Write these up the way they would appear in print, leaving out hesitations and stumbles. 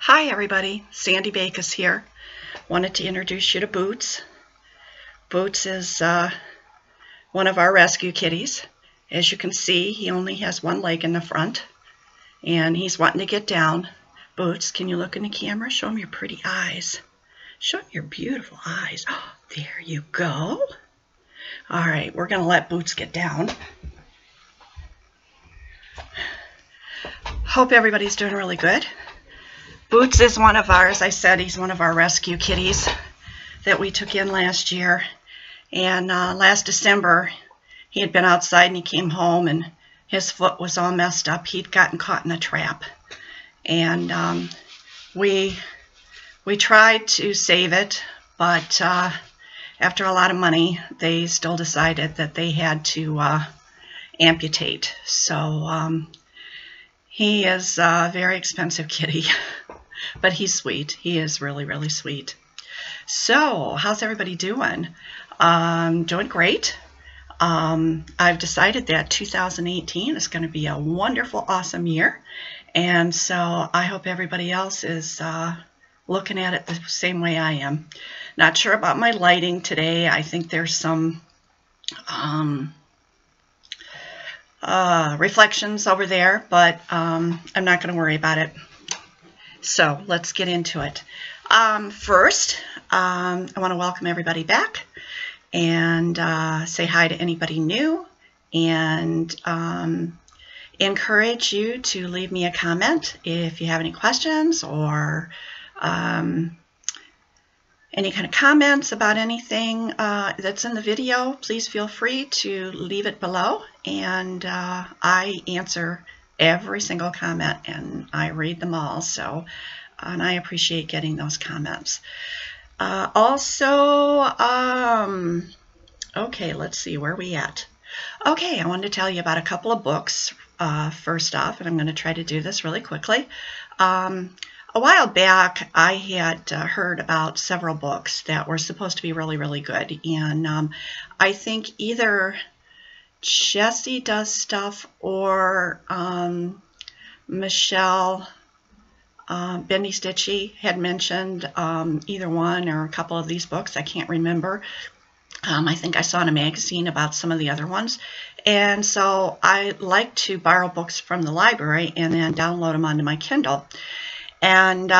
Hi everybody, Sandy Bacus here. Wanted to introduce you to Boots. Boots is one of our rescue kitties. As you can see, he only has one leg in the front and he's wanting to get down. Boots, can you look in the camera? Show him your pretty eyes. Show him your beautiful eyes. Oh, there you go. All right, we're going to let Boots get down. Hope everybody's doing really good. Boots is one of ours. I said he's one of our rescue kitties that we took in last year. And last December, he had been outside and he came home and his foot was all messed up. He'd gotten caught in a trap. And we tried to save it, but after a lot of money, they still decided that they had to amputate. So he is a very expensive kitty. But he's sweet. He is really, really sweet. So, how's everybody doing? Doing great. I've decided that 2018 is going to be a wonderful, awesome year. And so, I hope everybody else is looking at it the same way I am. Not sure about my lighting today. I think there's some reflections over there, but I'm not going to worry about it. So let's get into it. First, I want to welcome everybody back and say hi to anybody new and encourage you to leave me a comment if you have any questions or any kind of comments about anything that's in the video. Please feel free to leave it below, and I answer every single comment and I read them all, so and I appreciate getting those comments. Also, okay, let's see, where are we at? Okay, I wanted to tell you about a couple of books first off, and I'm going to try to do this really quickly. A while back, I had heard about several books that were supposed to be really, really good, and I think either Jessie does stuff or Michelle Bendy Stitchy had mentioned either one or a couple of these books. I can't remember. I think I saw in a magazine about some of the other ones. And so I like to borrow books from the library and then download them onto my Kindle. And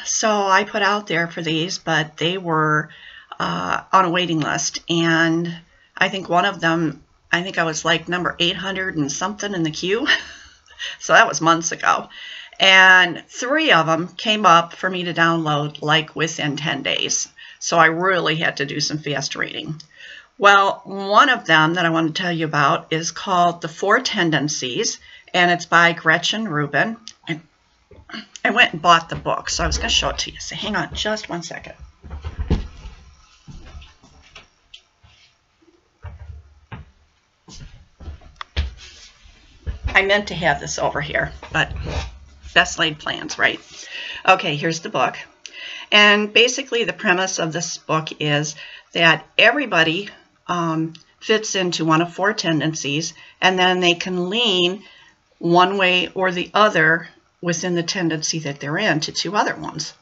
so I put out there for these, but they were on a waiting list. And I think one of them, I think I was like number 800 and something in the queue. So that was months ago. And 3 of them came up for me to download like within 10 days. So I really had to do some fast reading. Well, one of them that I want to tell you about is called The 4 Tendencies, and it's by Gretchen Rubin. And I went and bought the book, so I was going to show it to you. So hang on just one second. I meant to have this over here, but best laid plans, right? Okay, here's the book. And basically the premise of this book is that everybody fits into one of 4 tendencies, and then they can lean one way or the other within the tendency that they're in to 2 other ones.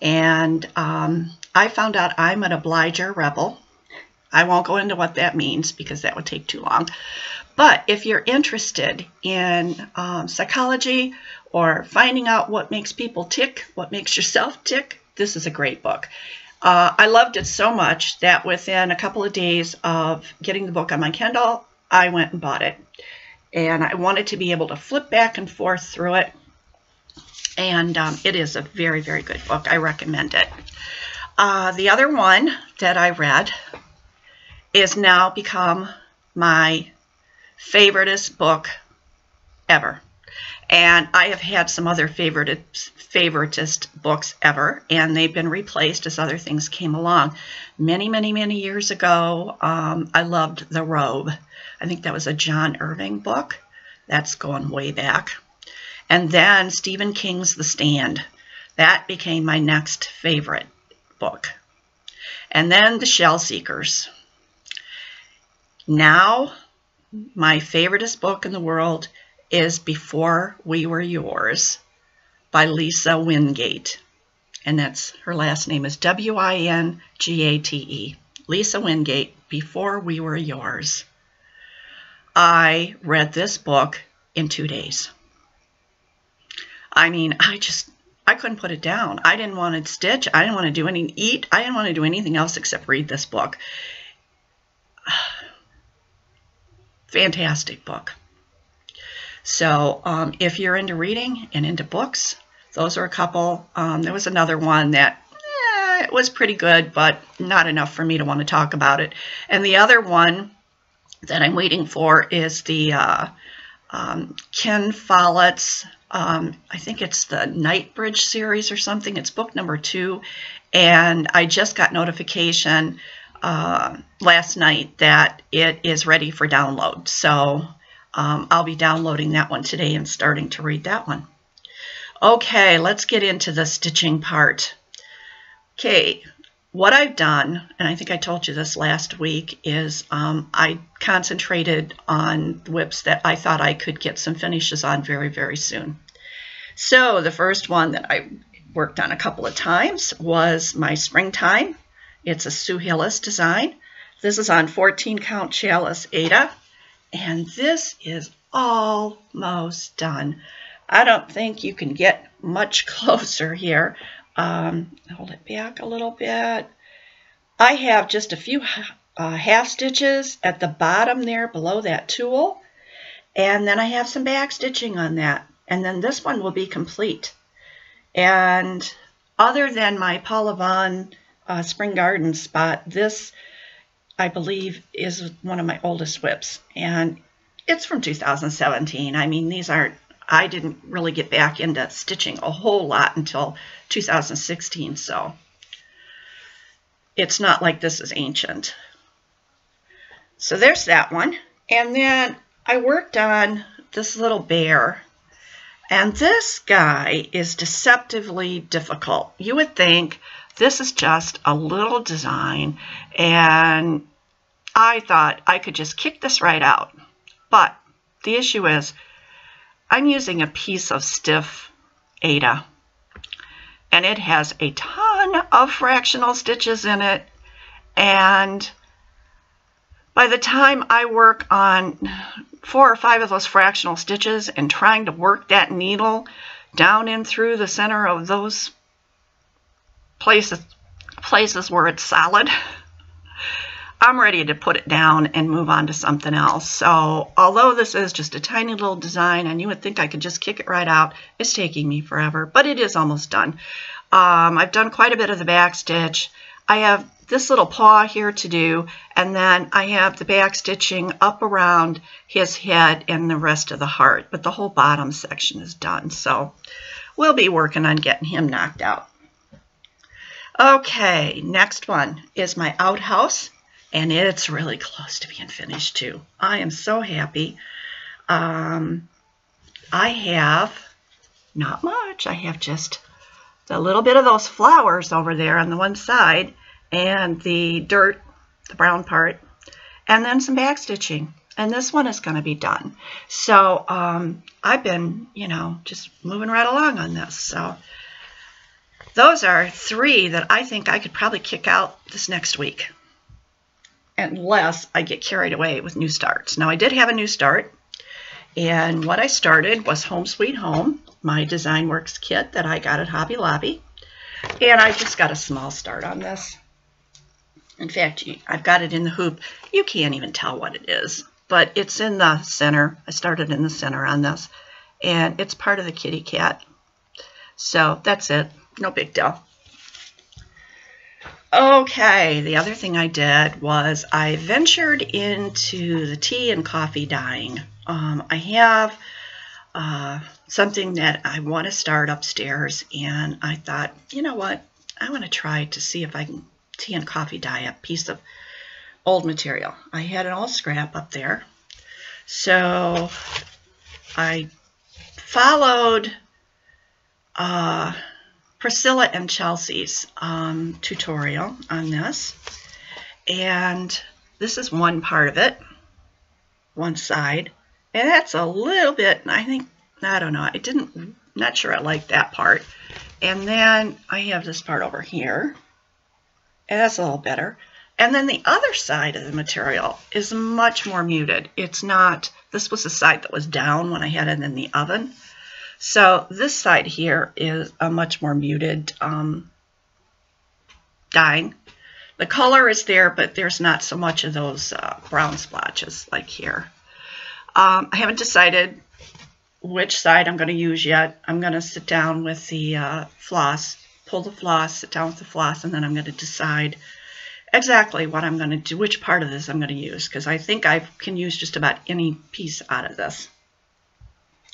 And I found out I'm an obliger rebel. I won't go into what that means because that would take too long. But if you're interested in psychology or finding out what makes people tick, what makes yourself tick, this is a great book. I loved it so much that within a couple of days of getting the book on my Kindle, I went and bought it. And I wanted to be able to flip back and forth through it. And it is a very, very good book. I recommend it. The other one that I read is now become my favoriteest book ever. And I have had some other favoritist books ever, and they've been replaced as other things came along. Many, many, many years ago, I loved The Robe. I think that was a John Irving book. That's going way back. And then Stephen King's The Stand. That became my next favorite book. And then The Shell Seekers. Now, my favoriteest book in the world is Before We Were Yours by Lisa Wingate. And that's, her last name is Wingate. Lisa Wingate, Before We Were Yours. I read this book in 2 days. I mean, I couldn't put it down. I didn't want to stitch. I didn't want to do eat. I didn't want to do anything else except read this book. Fantastic book. So if you're into reading and into books, those are a couple. There was another one that it was pretty good, but not enough for me to want to talk about it. And the other one that I'm waiting for is the Ken Follett's, I think it's the Nightbridge series or something. It's book number 2. And I just got notification last night that it is ready for download. So I'll be downloading that one today and starting to read that one. Okay, let's get into the stitching part. Okay, what I've done, and I think I told you this last week, is I concentrated on whips that I thought I could get some finishes on very, very soon. So the first one that I worked on a couple of times was my Springtime. It's a Sue Hillis design. This is on 14 count Challis Aida, and this is almost done. I don't think you can get much closer here. Hold it back a little bit. I have just a few half stitches at the bottom there below that tulle, and then I have some back stitching on that, and then this one will be complete. And other than my Paula Vaughn Spring Garden spot, this I believe is one of my oldest whips, and it's from 2017. I mean, these aren't, I didn't really get back into stitching a whole lot until 2016, so it's not like this is ancient. So there's that one. And then I worked on this little bear, and this guy is deceptively difficult. You would think this is just a little design, and I thought I could just kick this right out. But the issue is I'm using a piece of stiff Aida, and it has a ton of fractional stitches in it, and by the time I work on 4 or 5 of those fractional stitches and trying to work that needle down in through the center of those places where it's solid, I'm ready to put it down and move on to something else. So although this is just a tiny little design and you would think I could just kick it right out, it's taking me forever, but it is almost done. I've done quite a bit of the back stitch. I have this little paw here to do, and then I have the back stitching up around his head and the rest of the heart, but the whole bottom section is done. So we'll be working on getting him knocked out. Okay, next one is my outhouse. And it's really close to being finished too. I am so happy. I have not much. I have just a little bit of those flowers over there on the one side, and the dirt, the brown part, and then some back stitching. And this one is going to be done. So I've been, just moving right along on this. So those are 3 that I think I could probably kick out this next week, unless I get carried away with new starts. Now, I did have a new start, and what I started was Home Sweet Home, my Design Works kit that I got at Hobby Lobby, and I just got a small start on this. In fact, I've got it in the hoop. You can't even tell what it is, but it's in the center. I started in the center on this, and it's part of the kitty cat. So that's it. No big deal. Okay, the other thing I did was I ventured into the tea and coffee dyeing. I have something that I want to start upstairs, and I thought, you know what, I want to try to see if I can tea and coffee dye a piece of old material. I had an old scrap up there, so I followed Priscilla and Chelsea's tutorial on this, and this is one part of it, one side, and that's a little bit, I don't know, it didn't not sure I like that part. And then I have this part over here. And that's a little better. And then the other side of the material is much more muted. It's not, this was the side that was down when I had it in the oven. So this side here is a much more muted dyeing. The color is there, but there's not so much of those brown splotches like here. I haven't decided which side I'm going to use yet. I'm going to sit down with the floss, pull the floss, sit down with the floss, and then I'm going to decide exactly what I'm going to do, which part of this I'm going to use, because I think I can use just about any piece out of this.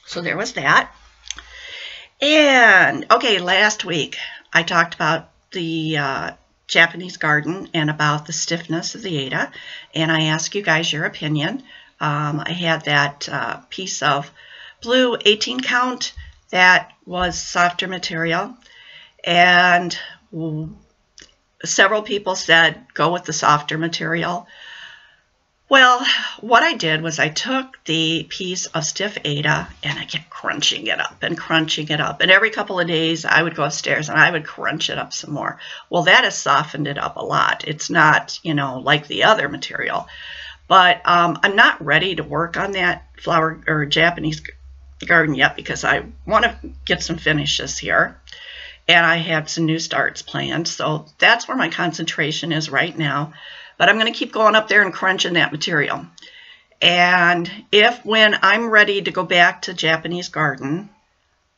So there was that. And, okay, last week I talked about the Japanese garden and about the stiffness of the Ada, and I asked you guys your opinion. I had that piece of blue 18 count that was softer material, and several people said go with the softer material. Well, what I did was I took the piece of stiff Ada and I kept crunching it up and crunching it up, and every couple of days I would go upstairs and I would crunch it up some more. Well, that has softened it up a lot. It's not, you know, like the other material, but I'm not ready to work on that flower or Japanese garden yet because I want to get some finishes here. And I have some new starts planned, so that's where my concentration is right now. But I'm going to keep going up there and crunching that material. And if when I'm ready to go back to Japanese garden,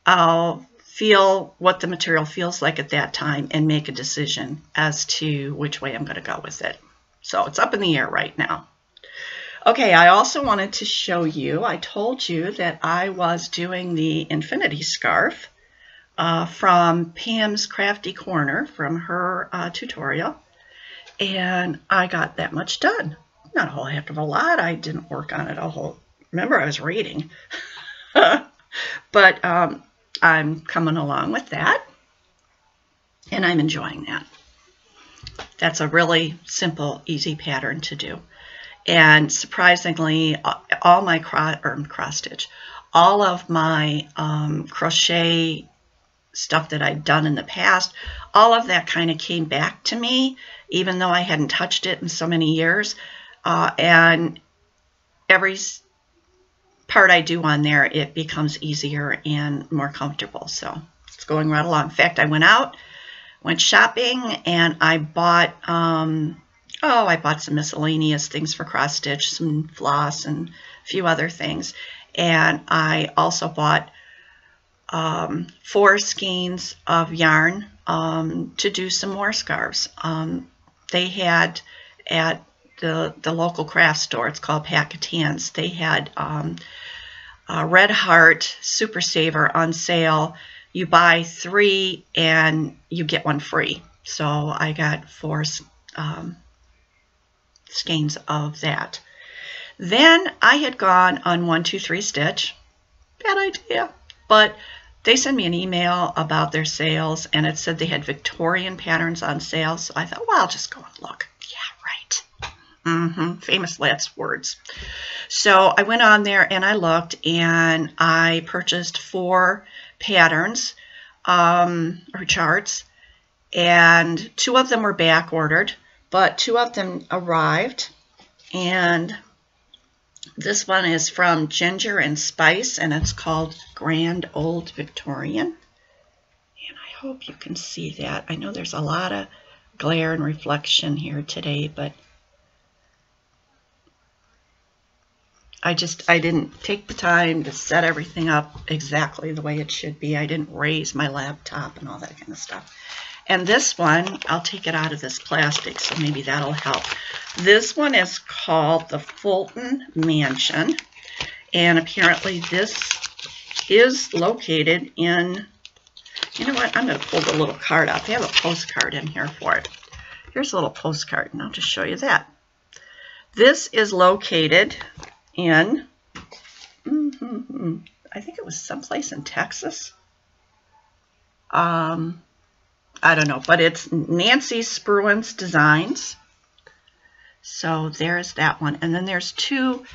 I'll feel what the material feels like at that time and make a decision as to which way I'm going to go with it. So it's up in the air right now. Okay, I also wanted to show you, I told you that I was doing the infinity scarf from Pam's Crafty Corner, from her tutorial, and I got that much done. Not a whole heck of a lot. I didn't work on it a whole, remember I was reading. But I'm coming along with that, and I'm enjoying that. That's a really simple, easy pattern to do. And surprisingly, all my cross stitch, all of my crochet stuff that I'd done in the past, all of that kind of came back to me, even though I hadn't touched it in so many years. And every part I do on there, it becomes easier and more comfortable. So it's going right along. In fact, I went out, went shopping, and I bought, I bought some miscellaneous things for cross stitch, some floss and a few other things. And I also bought 4 skeins of yarn to do some more scarves. They had at the local craft store, it's called Packatans, they had Red Heart Super Saver on sale. You buy 3 and you get 1 free. So I got 4 skeins of that. Then I had gone on 1, 2, 3 Stitch. Bad idea. But they sent me an email about their sales, and it said they had Victorian patterns on sale. So I thought, well, I'll just go and look. Yeah, right. Famous last words. So I went on there and I looked, and I purchased 4 patterns or charts, and 2 of them were back ordered, but 2 of them arrived. And this one is from Ginger and Spice, and it's called Grand Old Victorian. And I hope you can see that. I know there's a lot of glare and reflection here today, but I didn't take the time to set everything up exactly the way it should be. I didn't raise my laptop and all that kind of stuff. And this one, I'll take it out of this plastic, so maybe that'll help. This one is called the Fulton Mansion, and apparently this is located in, you know what, I'm going to pull the little card out. They have a postcard in here for it. Here's a little postcard, and I'll just show you that. This is located in, I think it was someplace in Texas. I don't know, but it's Nancy Spruance Designs. So there's that one. And then there's two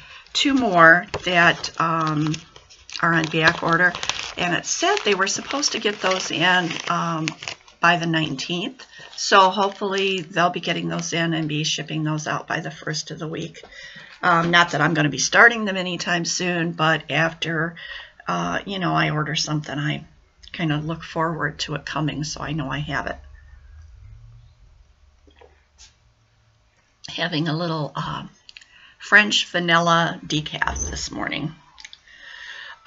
more that are on back order. and it said they were supposed to get those in by the 19th. So hopefully they'll be getting those in and be shipping those out by the first of the week. Not that I'm going to be starting them anytime soon, but after, you know, I order something, I kind of look forward to it coming so I know I have it. Having a little French vanilla decaf this morning.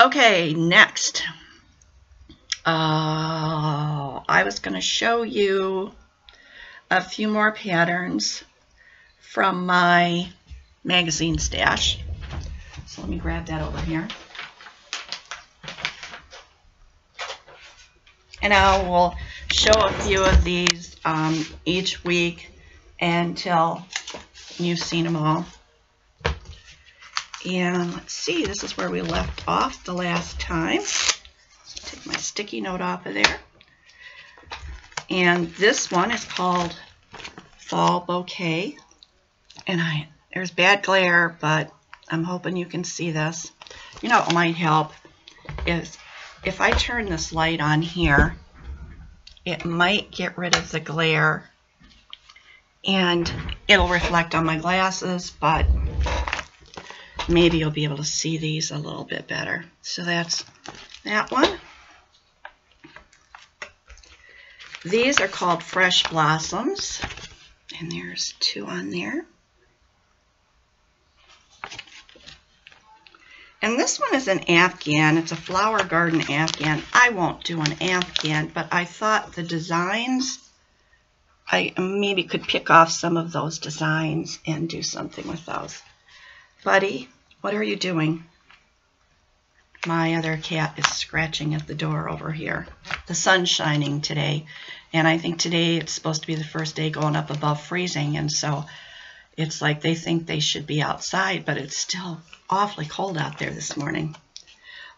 Okay, next. I was going to show you a few more patterns from my magazine stash. So let me grab that over here. And I will show a few of these each week until you've seen them all. And let's see, this is where we left off the last time. Take my sticky note off of there. And this one is called Fall Bouquet. And there's bad glare, but I'm hoping you can see this. You know what might help is if I turn this light on here, it might get rid of the glare and it'll reflect on my glasses, but maybe you'll be able to see these a little bit better. So that's that one. These are called Fresh Blossoms, and there's two on there. And this one is an Afghan. It's a flower garden Afghan. I won't do an Afghan, but I thought the designs, I maybe could pick off some of those designs and do something with those. Buddy, what are you doing? My other cat is scratching at the door over here. The sun's shining today, and I think today it's supposed to be the first day going up above freezing, and so it's like they think they should be outside, but it's still awfully cold out there this morning.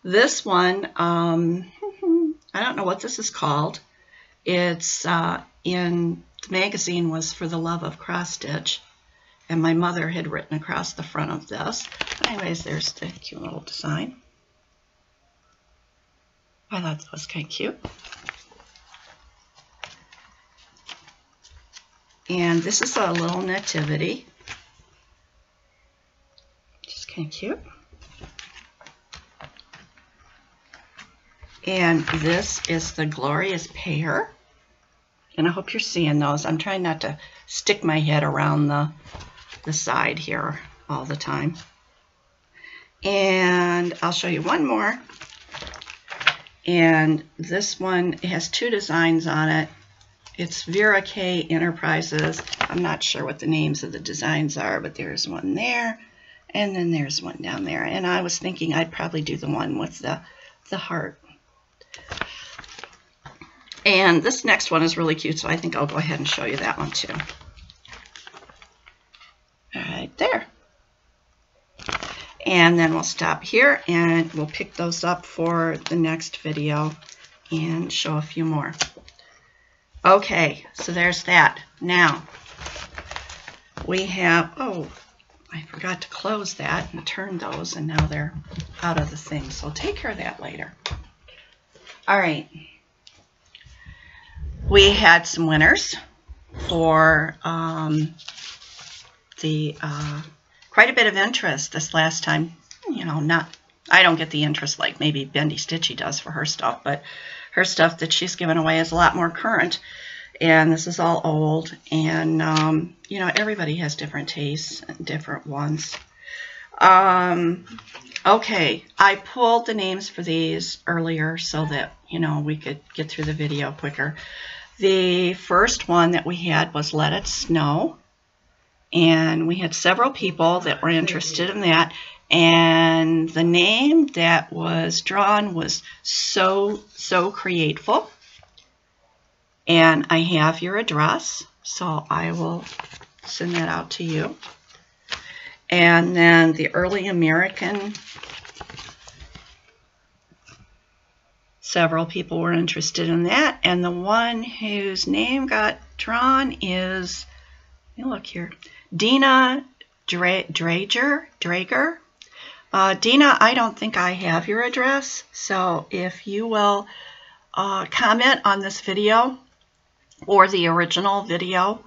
This one, I don't know what this is called. It's in the magazine was For the Love of Cross Stitch, and my mother had written across the front of this. But anyways, there's the cute little design. I thought that was kind of cute. And this is a little nativity. Just kind of cute. And this is the Glorious Pair. And I hope you're seeing those. I'm trying not to stick my head around the side here all the time. And I'll show you one more. And this one has two designs on it. It's Vera K Enterprises. I'm not sure what the names of the designs are, but there's one there, and then there's one down there. And I was thinking I'd probably do the one with the heart. And this next one is really cute, so I think I'll go ahead and show you that one too. Right there. And then we'll stop here and we'll pick those up for the next video and show a few more. Okay, so there's that. Now, we have, oh, I forgot to close that and turn those, and now they're out of the thing. So I'll take care of that later. All right. We had some winners for quite a bit of interest this last time. You know, I don't get the interest like maybe Bendy Stitchy does for her stuff, but her stuff that she's given away is a lot more current. And this is all old, and you know, everybody has different tastes and different ones. Okay, I pulled the names for these earlier so that, you know, we could get through the video quicker. The first one that we had was Let It Snow, and we had several people that were interested in that, and the name that was drawn was So Createful. And I have your address, so I will send that out to you. And then the Early American, several people were interested in that. And the one whose name got drawn is, let me look here, Dina Drager. Dina, I don't think I have your address, so if you will comment on this video or the original video,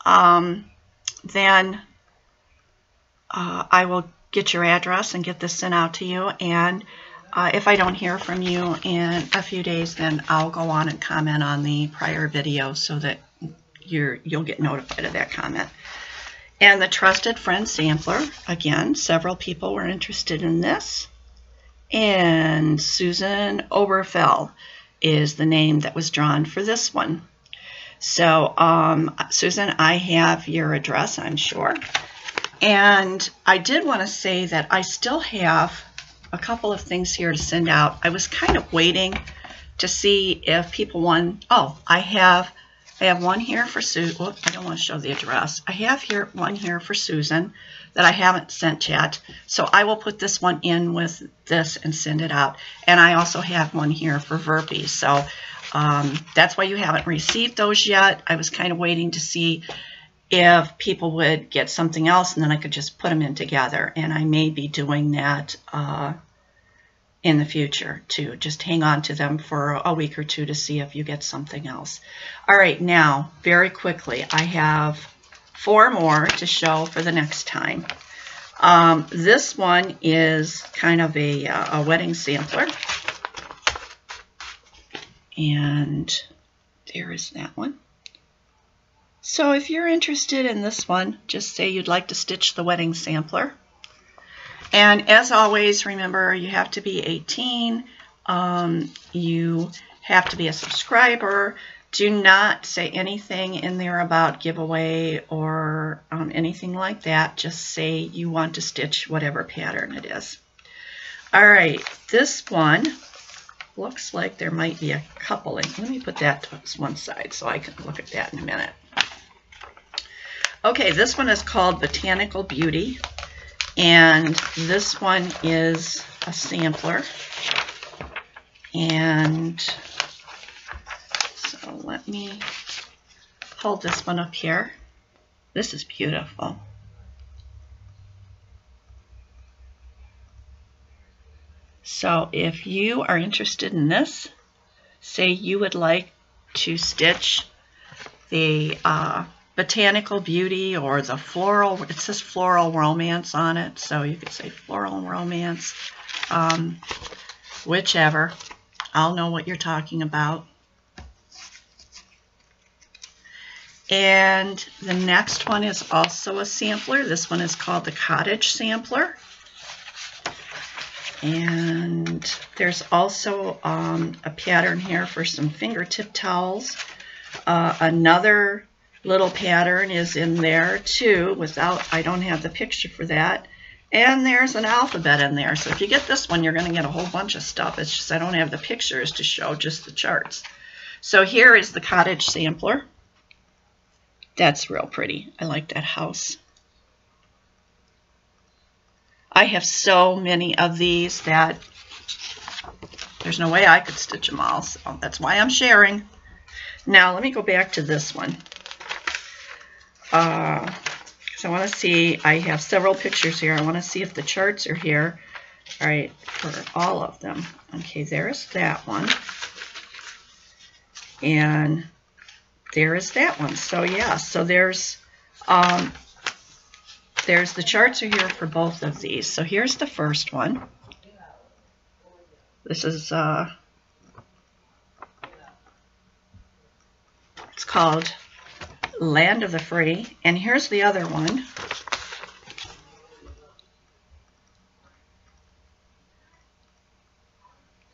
then I will get your address and get this sent out to you. And if I don't hear from you in a few days, then I'll go on and comment on the prior video so that you'll get notified of that comment. And the Trusted Friend Sampler, again, several people were interested in this. And Susan Oberfell is the name that was drawn for this one. So, Susan, I have your address, I'm sure. And I did want to say that I still have a couple of things here to send out. I was kind of waiting to see if people want. Oh, I have one here for Susan. Whoops, I don't want to show the address. I have one here for Susan that I haven't sent yet. So I will put this one in with this and send it out. And I also have one here for Verpy. So that's why you haven't received those yet. I was kind of waiting to see if people would get something else, and then I could just put them in together. And I may be doing that in the future too. Just hang on to them for a week or two to see if you get something else. All right, now very quickly, I have 4 more to show for the next time. This one is kind of a wedding sampler. And there is that one. So if you're interested in this one, just say you'd like to stitch the wedding sampler. And as always, remember, you have to be 18. You have to be a subscriber. Do not say anything in there about giveaway or anything like that. Just say you want to stitch whatever pattern it is. All right, this one looks like there might be a couple. Let me put that to one side so I can look at that in a minute. Okay, this one is called Botanical Beauty, and this one is a sampler. And so let me hold this one up here. This is beautiful. So if you are interested in this, say you would like to stitch the Botanical Beauty or the floral, it says Floral Romance on it, so you could say Floral Romance, whichever. I'll know what you're talking about. And the next one is also a sampler. This one is called the Cottage Sampler. And there's also a pattern here for some fingertip towels. Another little pattern is in there too, I don't have the picture for that. And there's an alphabet in there. So if you get this one, you're going to get a whole bunch of stuff. It's just I don't have the pictures to show, just the charts. So here is the Cottage Sampler. That's real pretty. I like that house. I have so many of these that there's no way I could stitch them all. So that's why I'm sharing. Now let me go back to this one. Because I want to see, I have several pictures here. I want to see if the charts are here. All right, for all of them. Okay, there's that one. And there is that one. So yeah, so there's the charts are here for both of these. So here's the first one. This is it's called Land of the Free, and here's the other one.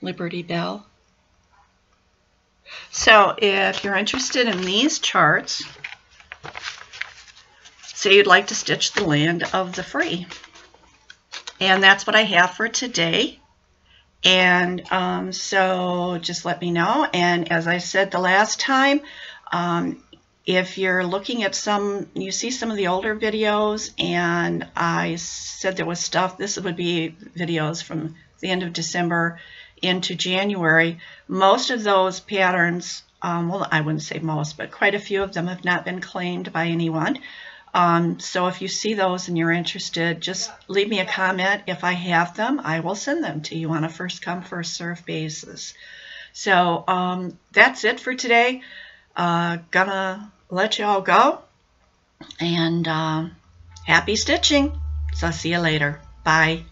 Liberty Bell. So if you're interested in these charts, say you'd like to stitch the Land of the Free. And that's what I have for today. And so just let me know. And as I said the last time, if you're looking at you see some of the older videos, and I said there was stuff, this would be videos from the end of December into January. Most of those patterns, well, I wouldn't say most, but quite a few of them have not been claimed by anyone. So if you see those and you're interested, just leave me a comment. If I have them, I will send them to you on a first come, first serve basis. So that's it for today. Gonna let you all go, and happy stitching. So see you later. Bye.